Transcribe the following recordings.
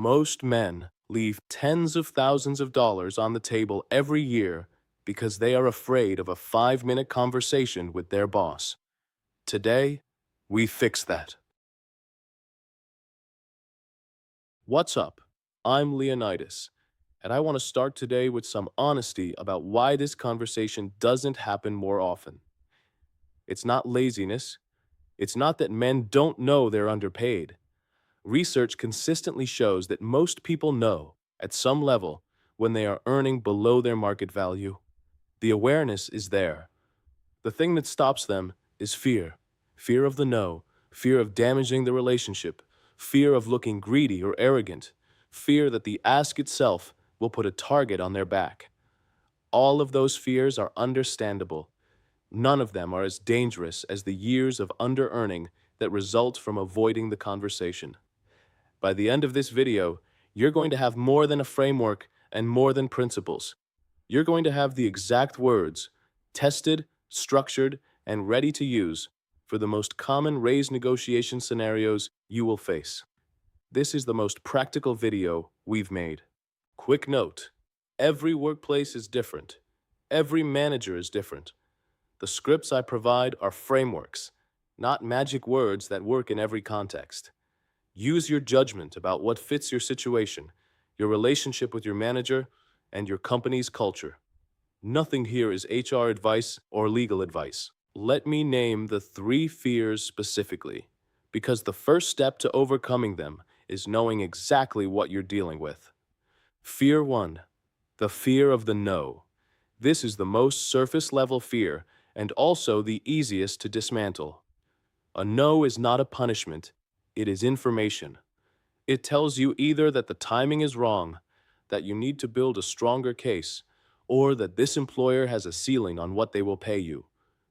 Most men leave tens of thousands of dollars on the table every year because they are afraid of a 5-minute conversation with their boss. Today, we fix that. What's up? I'm Leonidas, and I want to start today with some honesty about why this conversation doesn't happen more often. It's not laziness. It's not that men don't know they're underpaid. Research consistently shows that most people know, at some level, when they are earning below their market value. The awareness is there. The thing that stops them is fear. Fear of the no, fear of damaging the relationship, fear of looking greedy or arrogant, fear that the ask itself will put a target on their back. All of those fears are understandable. None of them are as dangerous as the years of under-earning that result from avoiding the conversation. By the end of this video, you're going to have more than a framework and more than principles. You're going to have the exact words, tested, structured, and ready to use for the most common raise negotiation scenarios you will face. This is the most practical video we've made. Quick note, every workplace is different. Every manager is different. The scripts I provide are frameworks, not magic words that work in every context. Use your judgment about what fits your situation, your relationship with your manager, and your company's culture. Nothing here is HR advice or legal advice. Let me name the 3 fears specifically, because the first step to overcoming them is knowing exactly what you're dealing with. Fear 1, the fear of the no. This is the most surface-level fear and also the easiest to dismantle. A no is not a punishment, it is information. It tells you either that the timing is wrong, that you need to build a stronger case, or that this employer has a ceiling on what they will pay you,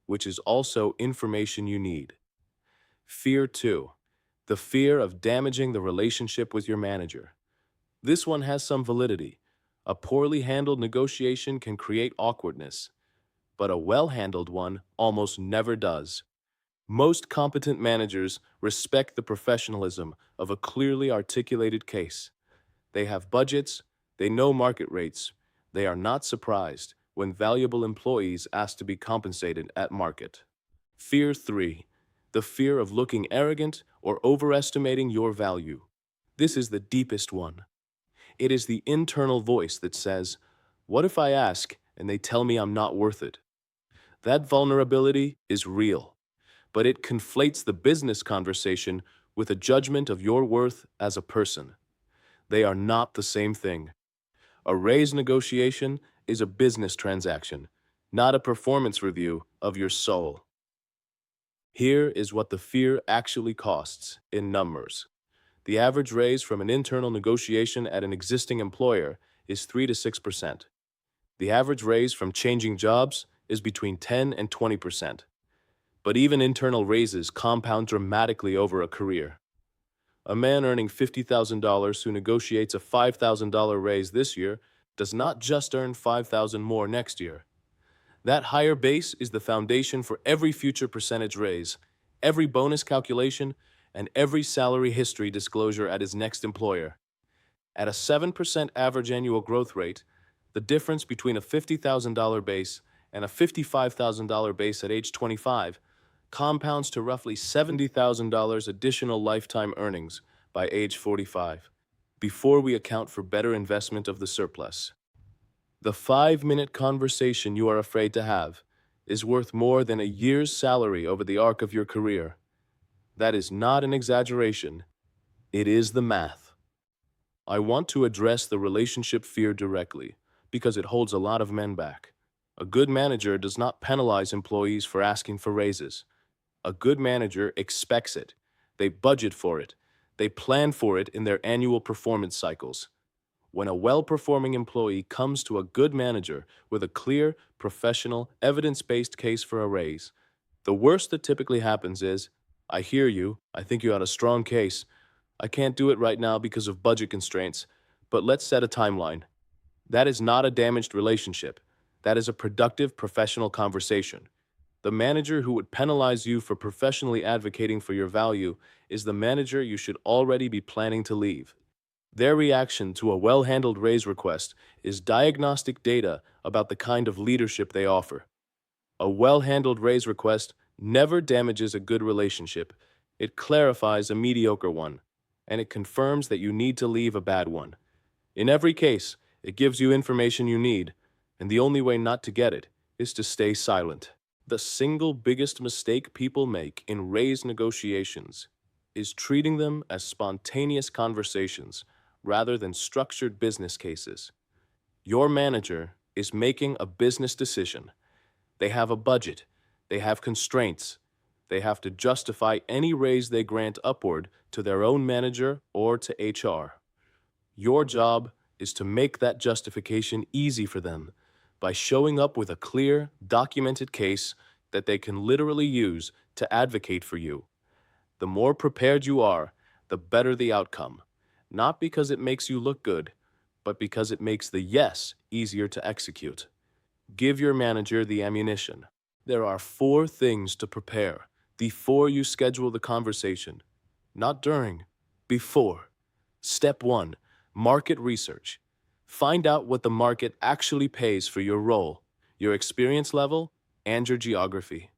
which is also information you need. Fear 2, the fear of damaging the relationship with your manager. This one has some validity. A poorly handled negotiation can create awkwardness, but a well-handled one almost never does. Most competent managers respect the professionalism of a clearly articulated case. They have budgets, they know market rates, they are not surprised when valuable employees ask to be compensated at market. Fear 3, the fear of looking arrogant or overestimating your value. This is the deepest one. It is the internal voice that says, "What if I ask and they tell me I'm not worth it?" That vulnerability is real, but it conflates the business conversation with a judgment of your worth as a person. They are not the same thing. A raise negotiation is a business transaction, not a performance review of your soul. Here is what the fear actually costs in numbers. The average raise from an internal negotiation at an existing employer is 3 to 6%. The average raise from changing jobs is between 10 and 20%. But even internal raises compound dramatically over a career. A man earning $50,000 who negotiates a $5,000 raise this year does not just earn $5,000 more next year. That higher base is the foundation for every future percentage raise, every bonus calculation, and every salary history disclosure at his next employer. At a 7% average annual growth rate, the difference between a $50,000 base and a $55,000 base at age 25 compounds to roughly $70,000 additional lifetime earnings by age 45, before we account for better investment of the surplus. The 5-minute conversation you are afraid to have is worth more than a year's salary over the arc of your career. That is not an exaggeration. It is the math. I want to address the relationship fear directly because it holds a lot of men back. A good manager does not penalize employees for asking for raises. A good manager expects it. They budget for it. They plan for it in their annual performance cycles. When a well-performing employee comes to a good manager with a clear, professional, evidence-based case for a raise, the worst that typically happens is, "I hear you, I think you had a strong case. I can't do it right now because of budget constraints, but let's set a timeline." That is not a damaged relationship. That is a productive professional conversation. The manager who would penalize you for professionally advocating for your value is the manager you should already be planning to leave. Their reaction to a well-handled raise request is diagnostic data about the kind of leadership they offer. A well-handled raise request never damages a good relationship. It clarifies a mediocre one, and it confirms that you need to leave a bad one. In every case, it gives you information you need, and the only way not to get it is to stay silent. The single biggest mistake people make in raise negotiations is treating them as spontaneous conversations rather than structured business cases. Your manager is making a business decision. They have a budget. They have constraints. They have to justify any raise they grant upward to their own manager or to HR. Your job is to make that justification easy for them by showing up with a clear, documented case that they can literally use to advocate for you. The more prepared you are, the better the outcome. Not because it makes you look good, but because it makes the yes easier to execute. Give your manager the ammunition. There are 4 things to prepare before you schedule the conversation. Not during, before. Step 1, market research. Find out what the market actually pays for your role, your experience level, and your geography.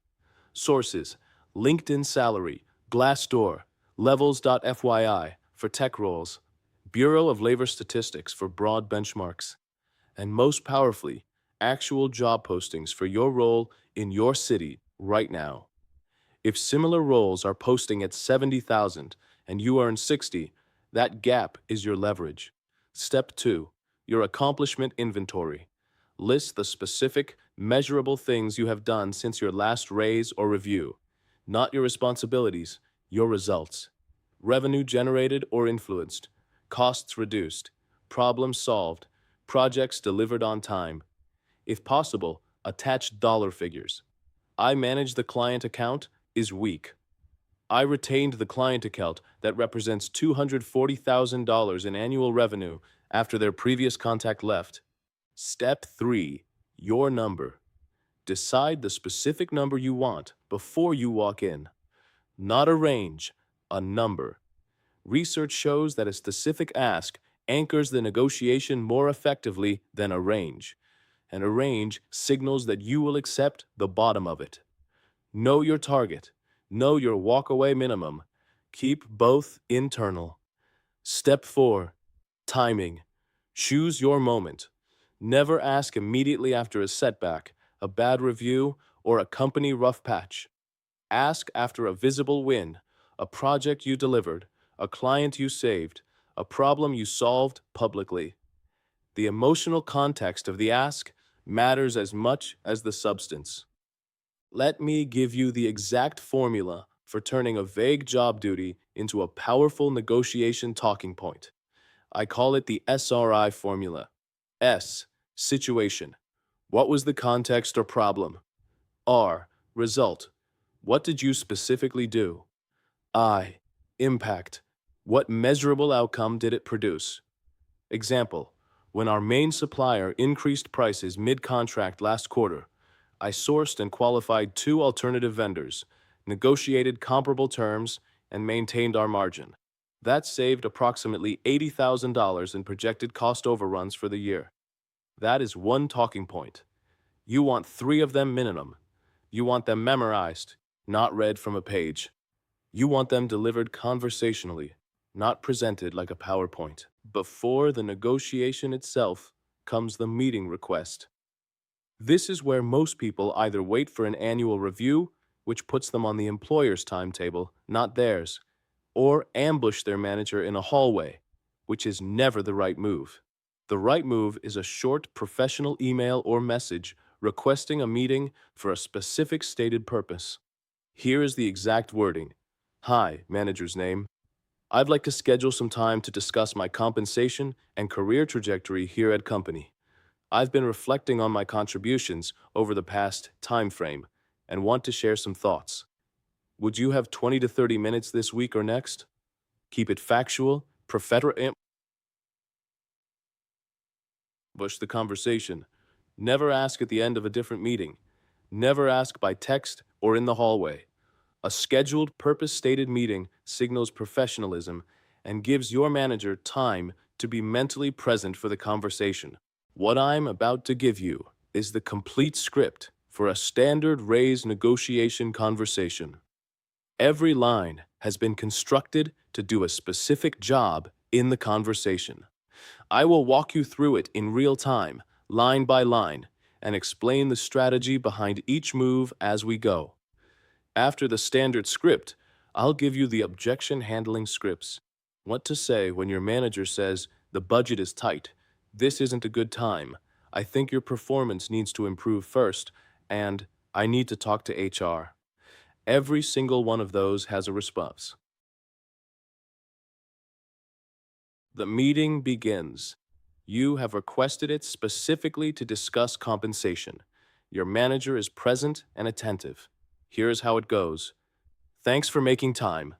Sources: LinkedIn Salary, Glassdoor, Levels.fyi for tech roles, Bureau of Labor Statistics for broad benchmarks, and most powerfully, actual job postings for your role in your city right now. If similar roles are posting at 70,000 and you earn 60, that gap is your leverage. Step 2, your accomplishment inventory. List the specific, measurable things you have done since your last raise or review. Not your responsibilities, your results. Revenue generated or influenced, costs reduced, problems solved, projects delivered on time. If possible, attach dollar figures. I manage the client account is weak. I retained the client account that represents $240,000 in annual revenue after their previous contact left. Step 3, your number. Decide the specific number you want before you walk in. Not a range, a number. Research shows that a specific ask anchors the negotiation more effectively than a range, and a range signals that you will accept the bottom of it. Know your target. Know your walkaway minimum. Keep both internal. Step 4, timing. Choose your moment. Never ask immediately after a setback, a bad review, or a company rough patch. Ask after a visible win, a project you delivered, a client you saved, a problem you solved publicly. The emotional context of the ask matters as much as the substance. Let me give you the exact formula for turning a vague job duty into a powerful negotiation talking point. I call it the SRI formula. S, situation. What was the context or problem? R, result. What did you specifically do? I, impact. What measurable outcome did it produce? Example, when our main supplier increased prices mid-contract last quarter, I sourced and qualified 2 alternative vendors, negotiated comparable terms, and maintained our margin. That saved approximately $80,000 in projected cost overruns for the year. That is one talking point. You want 3 of them minimum. You want them memorized, not read from a page. You want them delivered conversationally, not presented like a PowerPoint. Before the negotiation itself comes the meeting request. This is where most people either wait for an annual review, which puts them on the employer's timetable, not theirs, or ambush their manager in a hallway, which is never the right move. The right move is a short professional email or message requesting a meeting for a specific stated purpose. Here is the exact wording. Hi, manager's name. I'd like to schedule some time to discuss my compensation and career trajectory here at company. I've been reflecting on my contributions over the past time frame and want to share some thoughts. Would you have 20 to 30 minutes this week or next? Keep it factual, push the conversation. Never ask at the end of a different meeting. Never ask by text or in the hallway. A scheduled, purpose-stated meeting signals professionalism and gives your manager time to be mentally present for the conversation. What I'm about to give you is the complete script for a standard raise negotiation conversation. Every line has been constructed to do a specific job in the conversation. I will walk you through it in real time, line by line, and explain the strategy behind each move as we go. After the standard script, I'll give you the objection handling scripts. What to say when your manager says, the budget is tight, this isn't a good time, I think your performance needs to improve first, and I need to talk to HR. Every single one of those has a response. The meeting begins. You have requested it specifically to discuss compensation. Your manager is present and attentive. Here's how it goes. Thanks for making time.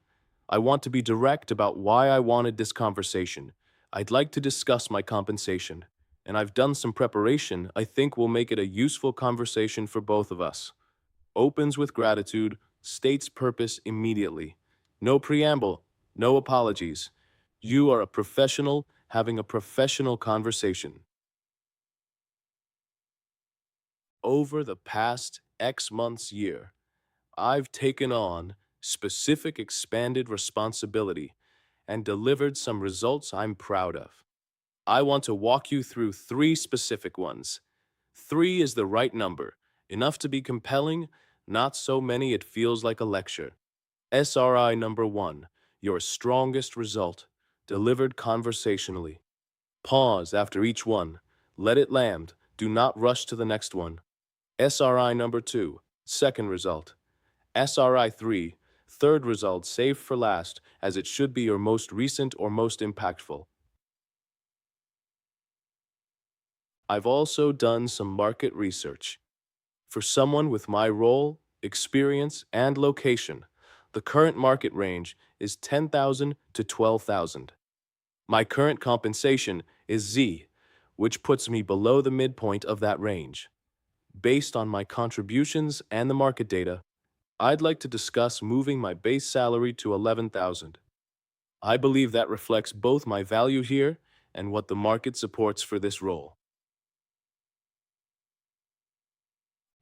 I want to be direct about why I wanted this conversation. I'd like to discuss my compensation, and I've done some preparation I think will make it a useful conversation for both of us. Opens with gratitude, states purpose immediately. No preamble, no apologies. You are a professional having a professional conversation. Over the past X months year, I've taken on specific expanded responsibility and delivered some results I'm proud of. I want to walk you through three specific ones. Three is the right number, enough to be compelling, not so many it feels like a lecture. SRI number one, your strongest result, delivered conversationally. Pause after each one. Let it land. Do not rush to the next one. SRI number two, second result. SRI 3, third result saved for last, as it should be your most recent or most impactful. I've also done some market research. For someone with my role, experience, and location, the current market range is 10,000 to 12,000. My current compensation is Z, which puts me below the midpoint of that range. Based on my contributions and the market data, I'd like to discuss moving my base salary to 11,000. I believe that reflects both my value here and what the market supports for this role.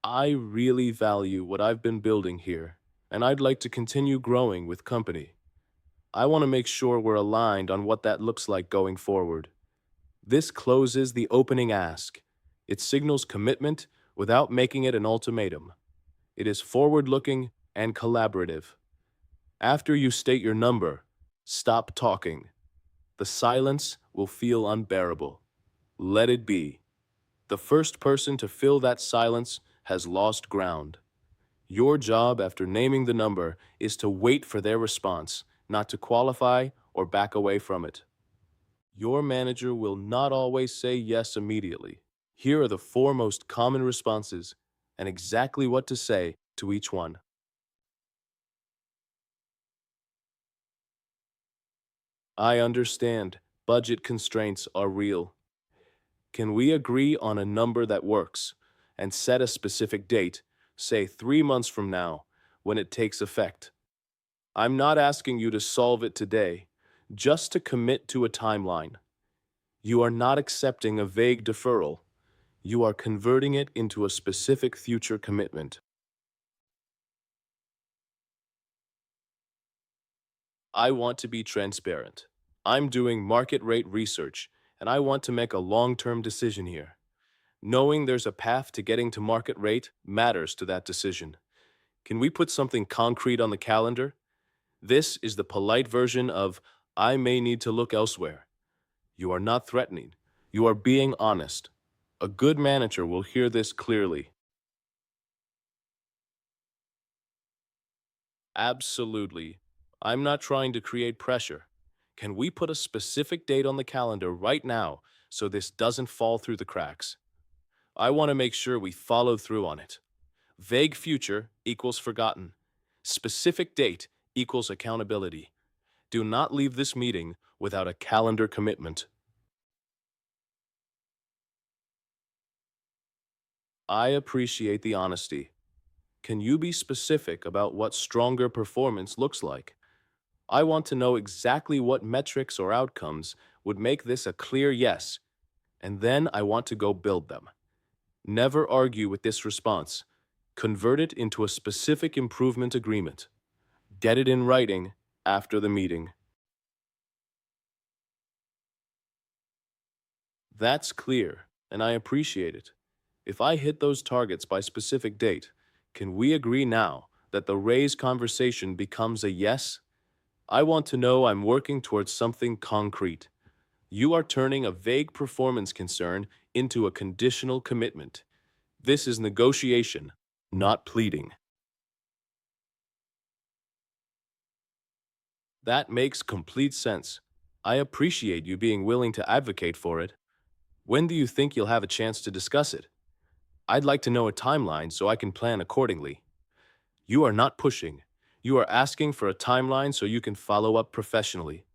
I really value what I've been building here, and I'd like to continue growing with company. I want to make sure we're aligned on what that looks like going forward. This closes the opening ask. It signals commitment without making it an ultimatum. It is forward-looking and collaborative. After you state your number, stop talking. The silence will feel unbearable. Let it be. The first person to fill that silence has lost ground. Your job after naming the number is to wait for their response, not to qualify or back away from it. Your manager will not always say yes immediately. Here are the four most common responses and exactly what to say to each one. I understand. Budget constraints are real. Can we agree on a number that works and set a specific date, say 3 months from now, when it takes effect? I'm not asking you to solve it today, just to commit to a timeline. You are not accepting a vague deferral. You are converting it into a specific future commitment. I want to be transparent. I'm doing market rate research, and I want to make a long-term decision here. Knowing there's a path to getting to market rate matters to that decision. Can we put something concrete on the calendar? This is the polite version of, I may need to look elsewhere. You are not threatening. You are being honest. A good manager will hear this clearly. Absolutely. I'm not trying to create pressure. Can we put a specific date on the calendar right now so this doesn't fall through the cracks? I want to make sure we follow through on it. Vague future equals forgotten. Specific date equals accountability. Do not leave this meeting without a calendar commitment. I appreciate the honesty. Can you be specific about what stronger performance looks like? I want to know exactly what metrics or outcomes would make this a clear yes, and then I want to go build them. Never argue with this response. Convert it into a specific improvement agreement. Get it in writing after the meeting. That's clear, and I appreciate it. If I hit those targets by specific date, can we agree now that the raise conversation becomes a yes? I want to know I'm working towards something concrete. You are turning a vague performance concern into a conditional commitment. This is negotiation, not pleading. That makes complete sense. I appreciate you being willing to advocate for it. When do you think you'll have a chance to discuss it? I'd like to know a timeline so I can plan accordingly. You are not pushing. You are asking for a timeline so you can follow up professionally.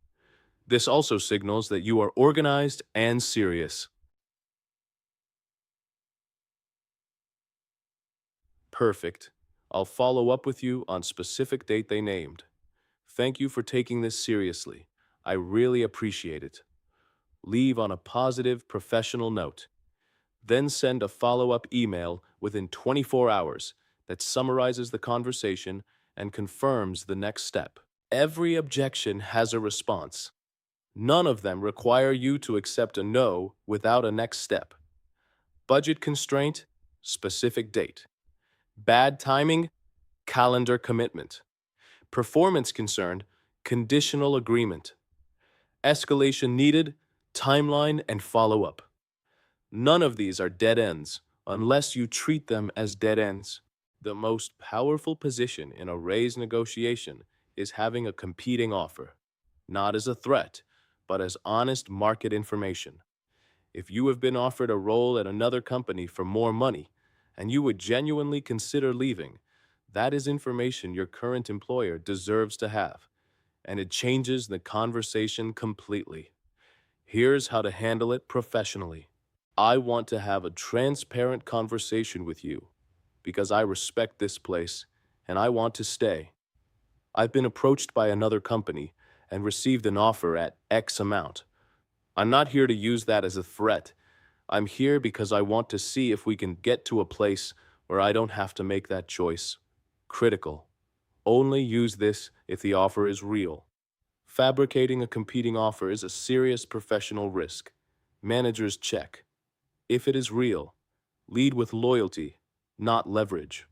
This also signals that you are organized and serious. Perfect. I'll follow up with you on specific date they named. Thank you for taking this seriously. I really appreciate it. Leave on a positive, professional note. Then send a follow-up email within 24 hours that summarizes the conversation and confirms the next step. Every objection has a response. None of them require you to accept a no without a next step. Budget constraint, specific date. Bad timing, calendar commitment. Performance concern, conditional agreement. Escalation needed, timeline and follow-up. None of these are dead ends unless you treat them as dead ends. The most powerful position in a raise negotiation is having a competing offer, not as a threat, but as honest market information. If you have been offered a role at another company for more money, and you would genuinely consider leaving, that is information your current employer deserves to have, and it changes the conversation completely. Here's how to handle it professionally. I want to have a transparent conversation with you because I respect this place and I want to stay. I've been approached by another company and received an offer at X amount. I'm not here to use that as a threat. I'm here because I want to see if we can get to a place where I don't have to make that choice. Critical. Only use this if the offer is real. Fabricating a competing offer is a serious professional risk. Managers check. If it is real, lead with loyalty, not leverage.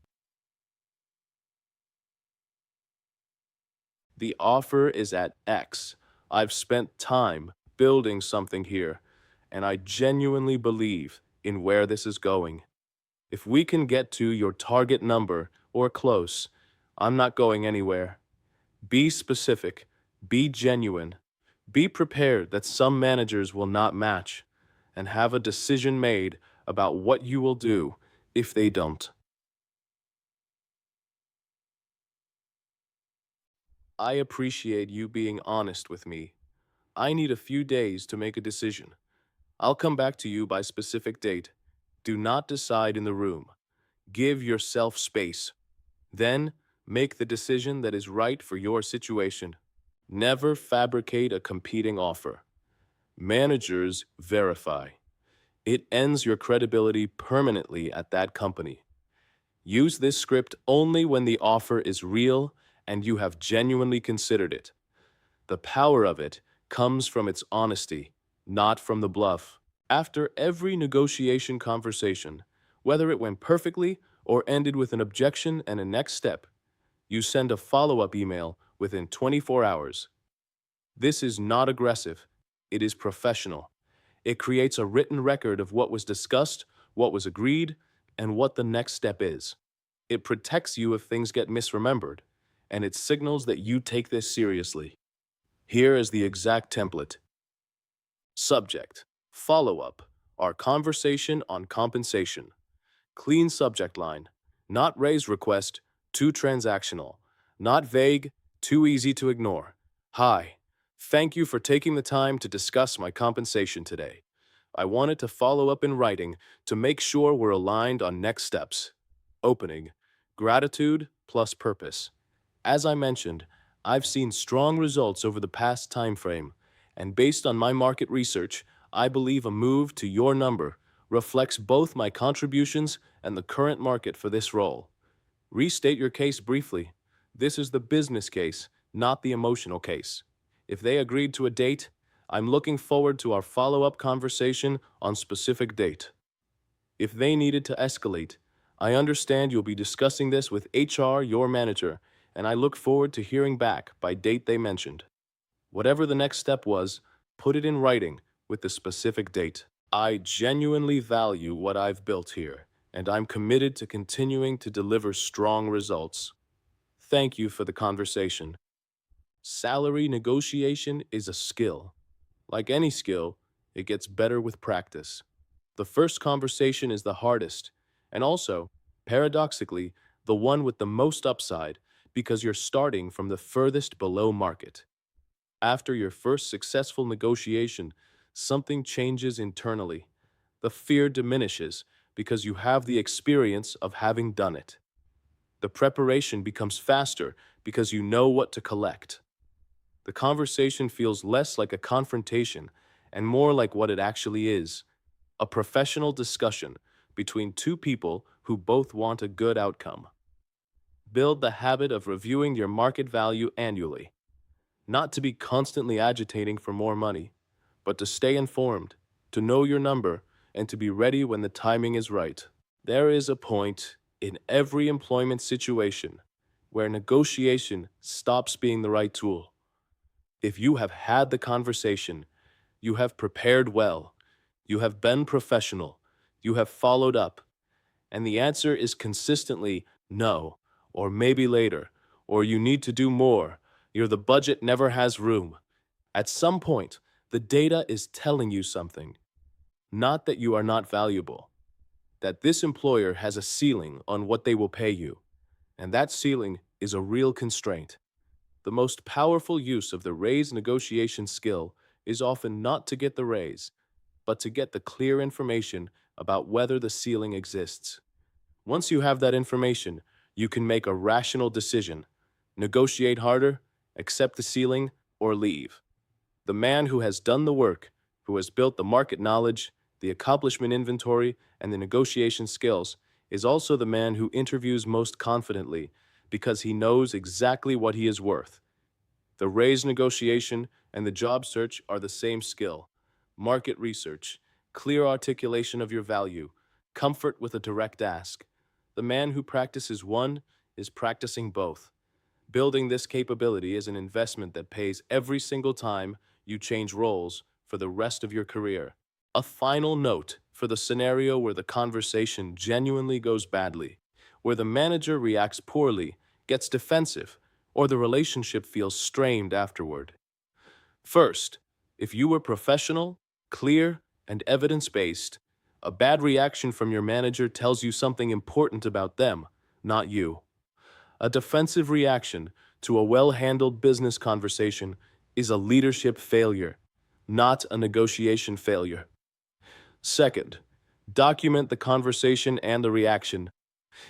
The offer is at X. I've spent time building something here, and I genuinely believe in where this is going. If we can get to your target number or close, I'm not going anywhere. Be specific, be genuine, be prepared that some managers will not match, and have a decision made about what you will do if they don't. I appreciate you being honest with me. I need a few days to make a decision. I'll come back to you by specific date. Do not decide in the room. Give yourself space. Then, make the decision that is right for your situation. Never fabricate a competing offer. Managers verify. It ends your credibility permanently at that company. Use this script only when the offer is real and you have genuinely considered it. The power of it comes from its honesty, not from the bluff. After every negotiation conversation, whether it went perfectly or ended with an objection and a next step, you send a follow-up email within 24 hours. This is not aggressive, it is professional. It creates a written record of what was discussed, what was agreed, and what the next step is. It protects you if things get misremembered, and it signals that you take this seriously. Here is the exact template. Subject. Follow-up. Our conversation on compensation. Clean subject line. Not raise request, too transactional. Not vague, too easy to ignore. Hi. Thank you for taking the time to discuss my compensation today. I wanted to follow up in writing to make sure we're aligned on next steps. Opening. Gratitude plus purpose. As I mentioned, I've seen strong results over the past time frame, And based on my market research, I believe a move to your number reflects both my contributions and the current market for this role. Restate your case briefly. This is the business case, not the emotional case. If they agreed to a date, I'm looking forward to our follow-up conversation on specific date. If they needed to escalate, I understand you'll be discussing this with HR, your manager, and I look forward to hearing back by date they mentioned. Whatever the next step was, put it in writing with the specific date. I genuinely value what I've built here, and I'm committed to continuing to deliver strong results. Thank you for the conversation. Salary negotiation is a skill. Like any skill, it gets better with practice. The first conversation is the hardest, and also, paradoxically, the one with the most upside because you're starting from the furthest below market. After your first successful negotiation, something changes internally. The fear diminishes because you have the experience of having done it. The preparation becomes faster because you know what to collect. The conversation feels less like a confrontation and more like what it actually is, a professional discussion between two people who both want a good outcome. Build the habit of reviewing your market value annually, not to be constantly agitating for more money, but to stay informed, to know your number, and to be ready when the timing is right. There is a point in every employment situation where negotiation stops being the right tool. If you have had the conversation, you have prepared well, you have been professional, you have followed up, and the answer is consistently no, or maybe later, or you need to do more, or the budget never has room. At some point, the data is telling you something. Not that you are not valuable, that this employer has a ceiling on what they will pay you, and that ceiling is a real constraint. The most powerful use of the raise negotiation skill is often not to get the raise, but to get the clear information about whether the ceiling exists. Once you have that information, you can make a rational decision: negotiate harder, accept the ceiling, or leave. The man who has done the work, who has built the market knowledge, the accomplishment inventory, and the negotiation skills, is also the man who interviews most confidently because he knows exactly what he is worth. The raise negotiation and the job search are the same skill: market research, clear articulation of your value, comfort with a direct ask. The man who practices one is practicing both. Building this capability is an investment that pays every single time you change roles for the rest of your career. A final note for the scenario where the conversation genuinely goes badly, where the manager reacts poorly, gets defensive, or the relationship feels strained afterward. First, if you were professional, clear, and evidence-based, a bad reaction from your manager tells you something important about them, not you. A defensive reaction to a well-handled business conversation is a leadership failure, not a negotiation failure. Second, document the conversation and the reaction.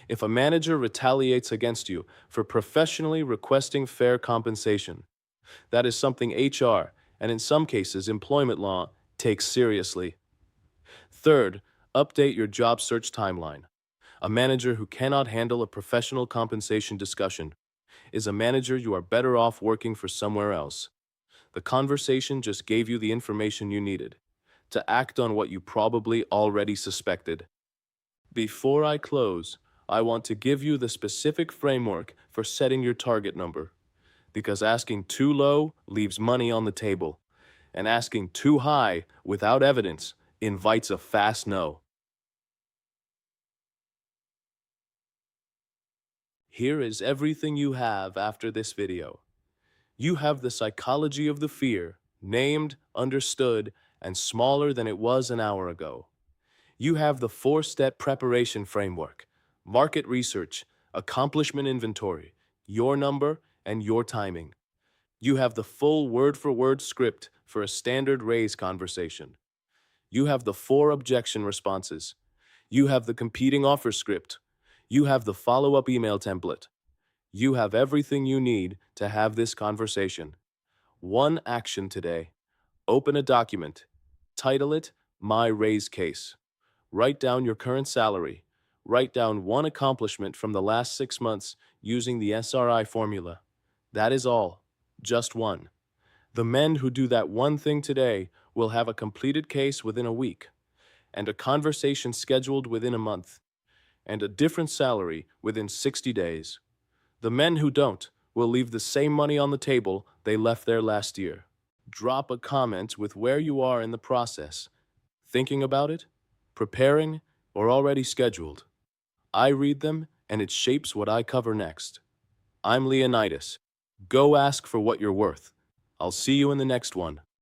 If a manager retaliates against you for professionally requesting fair compensation, that is something HR, and in some cases employment law, takes seriously. Third, update your job search timeline. A manager who cannot handle a professional compensation discussion is a manager you are better off working for somewhere else. The conversation just gave you the information you needed to act on what you probably already suspected. Before I close, I want to give you the specific framework for setting your target number, because asking too low leaves money on the table, and asking too high without evidence invites a fast no. Here is everything you have after this video. You have the psychology of the fear, named, understood, and smaller than it was an hour ago. You have the four-step preparation framework: market research, accomplishment inventory, your number, and your timing. You have the full word-for-word script for a standard raise conversation. You have the four objection responses. You have the competing offer script. You have the follow-up email template. You have everything you need to have this conversation. One action today: Open a document. Title it My Raise Case. Write down your current salary. Write down one accomplishment from the last 6 months using the SRI formula. That is all. Just one. The men who do that one thing today will have a completed case within a week, and a conversation scheduled within a month, and a different salary within 60 days. The men who don't will leave the same money on the table they left there last year. Drop a comment with where you are in the process. Thinking about it? Preparing? Or already scheduled? I read them, and it shapes what I cover next. I'm Leonidas. Go ask for what you're worth. I'll see you in the next one.